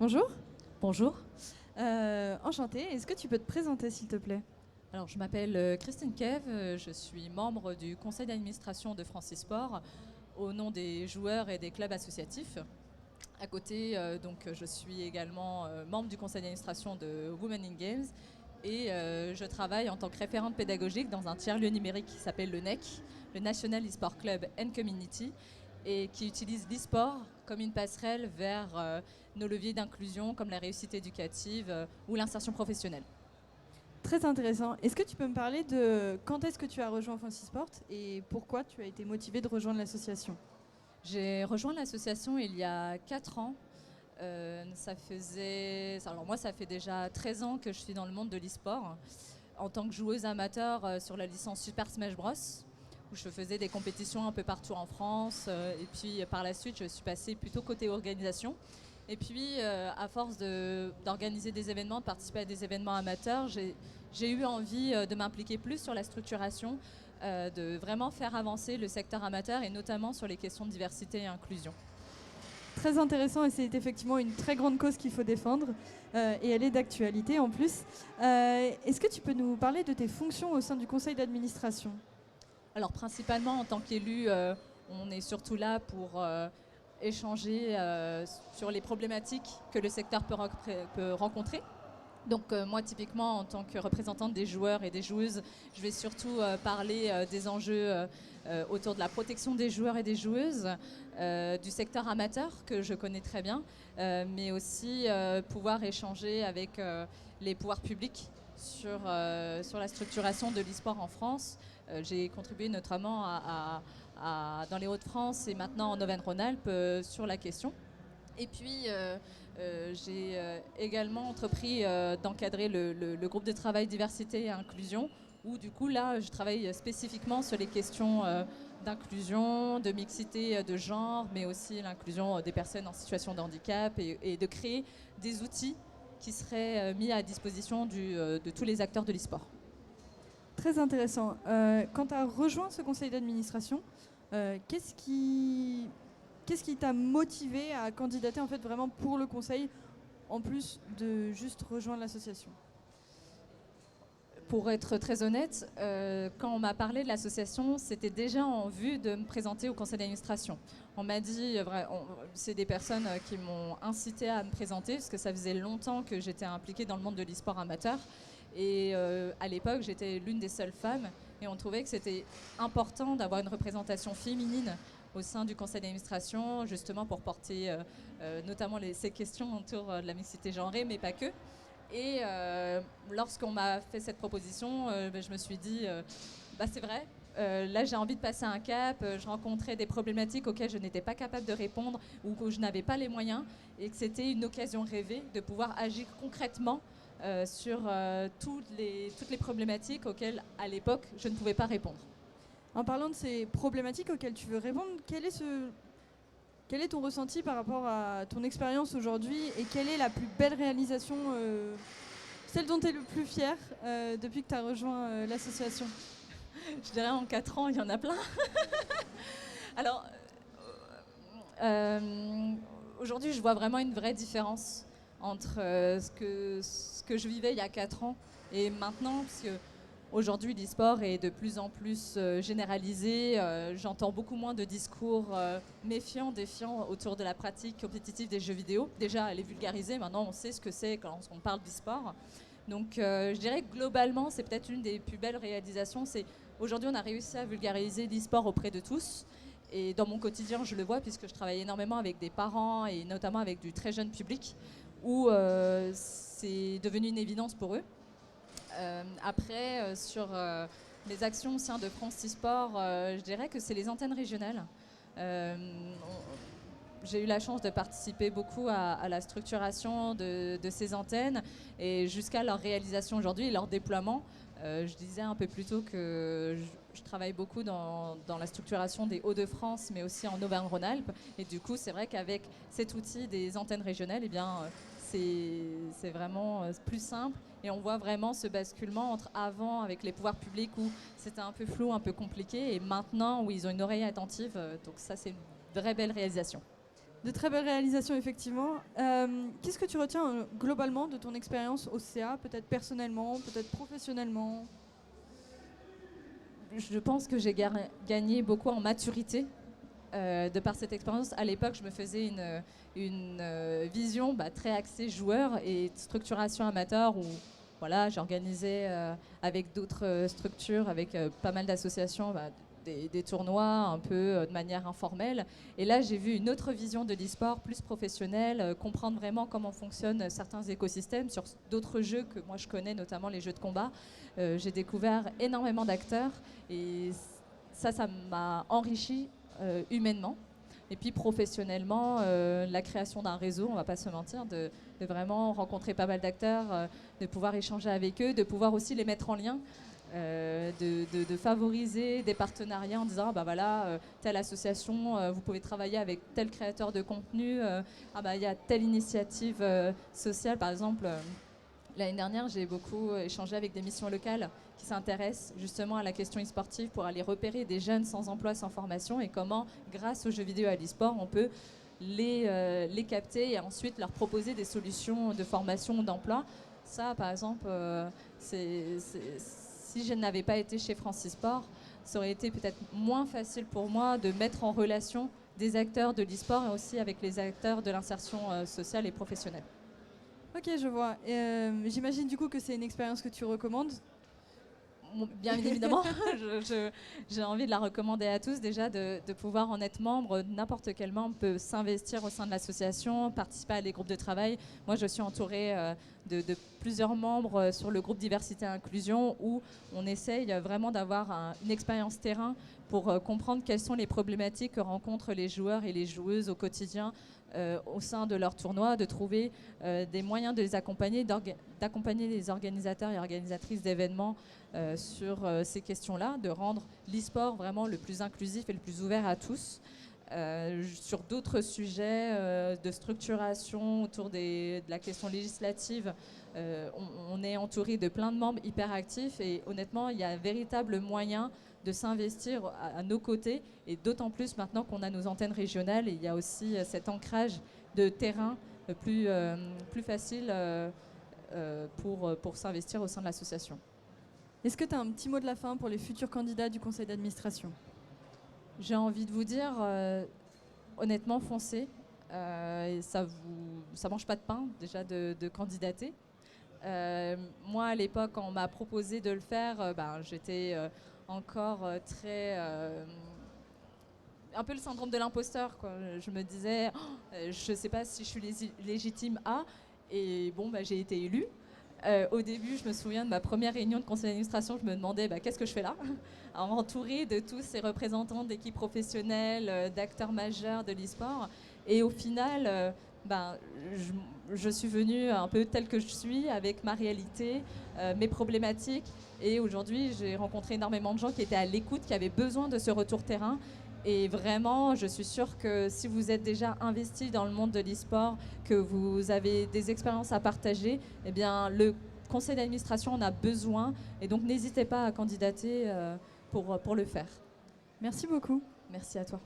Bonjour. Bonjour. Enchantée. Est-ce que tu peux te présenter, s'il te plaît? Alors, je m'appelle Christine Kev, je suis membre du conseil d'administration de Francisport au nom des joueurs et des clubs associatifs. À côté, je suis également membre du conseil d'administration de Women in Games et je travaille en tant que référente pédagogique dans un tiers-lieu numérique qui s'appelle le NEC, le National eSport Club and Community, et qui utilise l'e-sport comme une passerelle vers nos leviers d'inclusion comme la réussite éducative ou l'insertion professionnelle. Très intéressant. Est-ce que tu peux me parler de quand est-ce que tu as rejoint Francisport et pourquoi tu as été motivée de rejoindre l'association? J'ai rejoint l'association il y a 4 ans. Alors moi, ça fait déjà 13 ans que je suis dans le monde de l'e-sport en tant que joueuse amateur sur la licence Super Smash Bros, où je faisais des compétitions un peu partout en France. Et puis par la suite, je suis passée plutôt côté organisation. Et puis, à force d'organiser des événements, de participer à des événements amateurs, j'ai eu envie de m'impliquer plus sur la structuration, de vraiment faire avancer le secteur amateur et notamment sur les questions de diversité et inclusion. Très intéressant et c'est effectivement une très grande cause qu'il faut défendre et elle est d'actualité en plus. Est-ce que tu peux nous parler de tes fonctions au sein du conseil d'administration? Alors principalement en tant qu'élu, on est surtout là pour échanger sur les problématiques que le secteur peut rencontrer. Donc moi typiquement en tant que représentante des joueurs et des joueuses, je vais surtout parler des enjeux autour de la protection des joueurs et des joueuses, du secteur amateur que je connais très bien, mais aussi pouvoir échanger avec les pouvoirs publics sur la structuration de l'e-sport en France. J'ai contribué notamment dans les Hauts-de-France et maintenant en Auvergne-Rhône-Alpes sur la question. Et puis, j'ai également entrepris d'encadrer le groupe de travail diversité et inclusion, où du coup, là, je travaille spécifiquement sur les questions d'inclusion, de mixité de genre, mais aussi l'inclusion des personnes en situation de handicap et de créer des outils qui seraient mis à disposition de tous les acteurs de l'e-sport. Très intéressant. Quand tu as rejoint ce conseil d'administration, qu'est-ce qui t'a motivé à candidater en fait vraiment pour le conseil en plus de juste rejoindre l'association? Pour être très honnête, quand on m'a parlé de l'association, c'était déjà en vue de me présenter au conseil d'administration. On m'a dit, c'est des personnes qui m'ont incité à me présenter, parce que ça faisait longtemps que j'étais impliquée dans le monde de l'e-sport amateur. Et à l'époque, j'étais l'une des seules femmes, et on trouvait que c'était important d'avoir une représentation féminine au sein du conseil d'administration, justement pour porter notamment ces questions autour de la mixité genrée, mais pas que. Et lorsqu'on m'a fait cette proposition, je me suis dit, c'est vrai, là j'ai envie de passer un cap, je rencontrais des problématiques auxquelles je n'étais pas capable de répondre ou que je n'avais pas les moyens, et que c'était une occasion rêvée de pouvoir agir concrètement sur toutes les problématiques auxquelles à l'époque je ne pouvais pas répondre. En parlant de ces problématiques auxquelles tu veux répondre, quel est ton ressenti par rapport à ton expérience aujourd'hui et quelle est la plus belle réalisation, celle dont tu es le plus fier depuis que tu as rejoint l'association? Je dirais en 4 ans, il y en a plein. Alors, aujourd'hui, je vois vraiment une vraie différence entre ce que je vivais il y a 4 ans et maintenant, parce que aujourd'hui, l'e-sport est de plus en plus généralisé. J'entends beaucoup moins de discours méfiants, défiants autour de la pratique compétitive des jeux vidéo. Déjà, elle est vulgarisée. Maintenant, on sait ce que c'est quand on parle d'e-sport. Donc, je dirais que globalement, c'est peut-être une des plus belles réalisations. Aujourd'hui, on a réussi à vulgariser l'e-sport auprès de tous. Et dans mon quotidien, je le vois puisque je travaille énormément avec des parents et notamment avec du très jeune public où c'est devenu une évidence pour eux. Après, sur les actions au sein de Francisport, je dirais que c'est les antennes régionales. J'ai eu la chance de participer beaucoup à la structuration de ces antennes et jusqu'à leur réalisation aujourd'hui et leur déploiement. Je disais un peu plus tôt que je travaille beaucoup dans la structuration des Hauts-de-France, mais aussi en Auvergne-Rhône-Alpes. Et du coup, c'est vrai qu'avec cet outil des antennes régionales, eh bien, c'est vraiment plus simple. Et on voit vraiment ce basculement entre avant, avec les pouvoirs publics, où c'était un peu flou, un peu compliqué, et maintenant, où ils ont une oreille attentive. Donc ça, c'est une vraie belle réalisation. De très belles réalisations, effectivement. Qu'est-ce que tu retiens globalement de ton expérience au CA, peut-être personnellement, peut-être professionnellement? Je pense que j'ai gagné beaucoup en maturité de par cette expérience. À l'époque, je me faisais une vision très axée joueur et structuration amateur où voilà, j'organisais avec d'autres structures, avec pas mal d'associations, des tournois un peu de manière informelle. Et là, j'ai vu une autre vision de l'e-sport, plus professionnelle, comprendre vraiment comment fonctionnent certains écosystèmes sur d'autres jeux que moi je connais, notamment les jeux de combat. J'ai découvert énormément d'acteurs et ça m'a enrichi humainement. Et puis professionnellement, la création d'un réseau, on va pas se mentir, de vraiment rencontrer pas mal d'acteurs, de pouvoir échanger avec eux, de pouvoir aussi les mettre en lien, de favoriser des partenariats en disant bah voilà, telle association, vous pouvez travailler avec tel créateur de contenu, il y a telle initiative sociale par exemple. L'année dernière, j'ai beaucoup échangé avec des missions locales qui s'intéressent justement à la question e-sportive pour aller repérer des jeunes sans emploi, sans formation et comment, grâce aux jeux vidéo et à l'e-sport, on peut les capter et ensuite leur proposer des solutions de formation ou d'emploi. Ça, par exemple, si je n'avais pas été chez Francisport, ça aurait été peut-être moins facile pour moi de mettre en relation des acteurs de l'e-sport et aussi avec les acteurs de l'insertion sociale et professionnelle. Ok, je vois. J'imagine du coup que c'est une expérience que tu recommandes. Bien évidemment, j'ai envie de la recommander à tous déjà de pouvoir en être membre. N'importe quel membre peut s'investir au sein de l'association, participer à des groupes de travail. Moi, je suis entourée de plusieurs membres sur le groupe Diversité et Inclusion où on essaye vraiment d'avoir une expérience terrain pour comprendre quelles sont les problématiques que rencontrent les joueurs et les joueuses au quotidien au sein de leur tournoi, de trouver des moyens de les accompagner, d'accompagner les organisateurs et organisatrices d'événements sur ces questions-là, de rendre l'e-sport vraiment le plus inclusif et le plus ouvert à tous. Sur d'autres sujets de structuration autour de la question législative, on est entouré de plein de membres hyper actifs et honnêtement, il y a un véritable moyen de s'investir à nos côtés et d'autant plus maintenant qu'on a nos antennes régionales et il y a aussi cet ancrage de terrain plus facile pour s'investir au sein de l'association. Est-ce que tu as un petit mot de la fin pour les futurs candidats du conseil d'administration? J'ai envie de vous dire, honnêtement, foncez. Ça mange pas de pain déjà de candidater. Moi, à l'époque, quand on m'a proposé de le faire, j'étais encore un peu le syndrome de l'imposteur, quoi. Je me disais, je sais pas si je suis légitime à. Et bon, j'ai été élue. Au début, je me souviens de ma première réunion de conseil d'administration, je me demandais qu'est-ce que je fais là, entourée de tous ces représentants d'équipes professionnelles, d'acteurs majeurs de l'e-sport. Et au final, je suis venue un peu telle que je suis, avec ma réalité, mes problématiques. Et aujourd'hui, j'ai rencontré énormément de gens qui étaient à l'écoute, qui avaient besoin de ce retour terrain. Et vraiment, je suis sûre que si vous êtes déjà investi dans le monde de l'e-sport, que vous avez des expériences à partager, eh bien, le conseil d'administration en a besoin. Et donc, n'hésitez pas à candidater pour le faire. Merci beaucoup. Merci à toi.